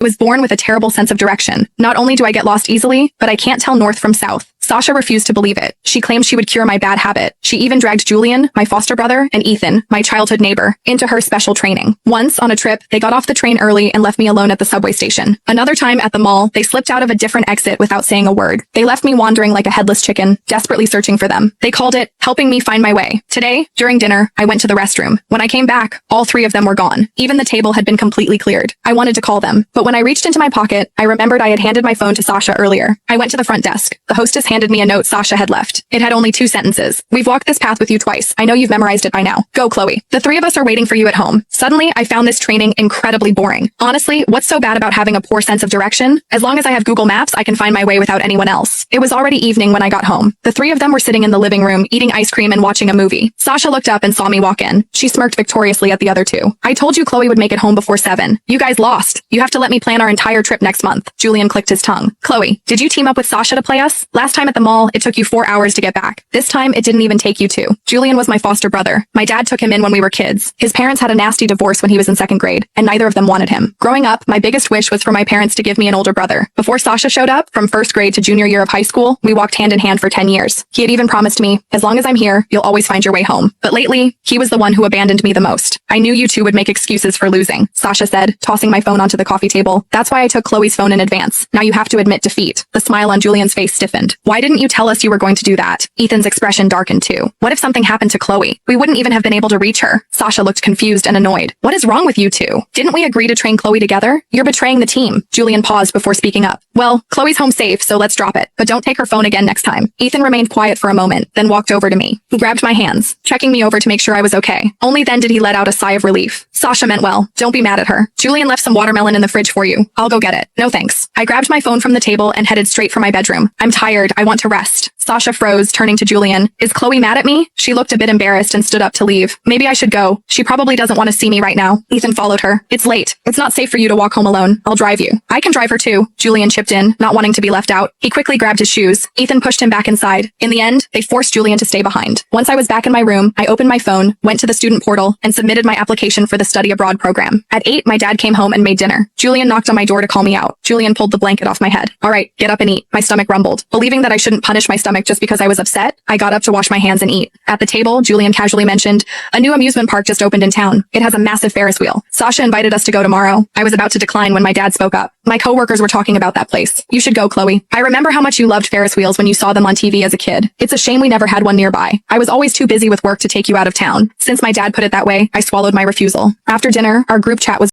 was born with a terrible sense of direction. Not only do I get lost easily, but I can't tell north from south. Sasha refused to believe it. She claimed she would cure my bad habit. She even dragged Julian, my foster brother, and Ethan, my childhood neighbor, into her special training. Once, on a trip, they got off the train early and left me alone at the subway station. Another time at the mall, they slipped out of a different exit without saying a word. They left me wandering like a headless chicken, desperately searching for them. They called it helping me find my way. Today, during dinner, I went to the restroom. When I came back, all three of them were gone. Even the table had been completely cleared. I wanted to call them, but when I reached into my pocket, I remembered I had handed my phone to Sasha earlier. I went to the front desk. The hostess handed me a note Sasha had left. It had only 2 sentences. We've walked this path with you twice. I know you've memorized it by now. Go, Chloe. The 3 of us are waiting for you at home. Suddenly, I found this training incredibly boring. Honestly, what's so bad about having a poor sense of direction? As long as I have Google Maps, I can find my way without anyone else. It was already evening when I got home. The 3 of them were sitting in the living room, eating ice cream and watching a movie. Sasha looked up and saw me walk in. She smirked victoriously at the other 2. I told you Chloe would make it home before 7. You guys lost. You have to let me plan our entire trip next month. Julian clicked his tongue. Chloe, did you team up with Sasha to play us? Last time at the mall, it took you 4 hours to get back. This time, it didn't even take you 2. Julian was my foster brother. My dad took him in when we were kids. His parents had a nasty divorce when he was in 2nd grade, and neither of them wanted him. Growing up, my biggest wish was for my parents to give me an older brother. Before Sasha showed up, from 1st grade to junior year of high school, we walked hand in hand for 10 years. He had even promised me, as long as I'm here, you'll always find your way home. But lately, he was the one who abandoned me the most. I knew you two would make excuses for losing, Sasha said, tossing my phone onto the coffee table. That's why I took Chloe's phone in advance. Now you have to admit defeat. The smile on Julian's face stiffened. Why didn't you tell us you were going to do that? Ethan's expression darkened too. What if something happened to Chloe? We wouldn't even have been able to reach her. Sasha looked confused and annoyed. What is wrong with you two? Didn't we agree to train Chloe together? You're betraying the team. Julian paused before speaking up. Well, Chloe's home safe, so let's drop it. But don't take her phone again next time. Ethan remained quiet for a moment, then walked over to me. He grabbed my hands, checking me over to make sure I was okay. Only then did he let out a sigh of relief. Sasha meant well. Don't be mad at her. Julian left some watermelon in the fridge for you. I'll go get it. No thanks. I grabbed my phone from the table and headed straight for my bedroom. I'm tired. I want to rest. Sasha froze, turning to Julian. Is Chloe mad at me? She looked a bit embarrassed and stood up to leave. Maybe I should go. She probably doesn't want to see me right now. Ethan followed her. It's late. It's not safe for you to walk home alone. I'll drive you. I can drive her too. Julian chipped in, not wanting to be left out. He quickly grabbed his shoes. Ethan pushed him back inside. In the end, they forced Julian to stay behind. Once I was back in my room, I opened my phone, went to the student portal, and submitted my application for the study abroad program. At 8, my dad came home and made dinner. Julian knocked on my door to call me out. Julian pulled the blanket off my head. All right, get up and eat. My stomach rumbled. Believing that I shouldn't punish my stomach just because I was upset, I got up to wash my hands and eat. At the table, Julian casually mentioned, a new amusement park just opened in town. It has a massive Ferris wheel. Sasha invited us to go tomorrow. I was about to decline when my dad spoke up. My coworkers were talking about that place. You should go, Chloe. I remember how much you loved Ferris wheels when you saw them on TV as a kid. It's a shame we never had one nearby. I was always too busy with work to take you out of town. Since my dad put it that way, I swallowed my refusal. After dinner, our group chat was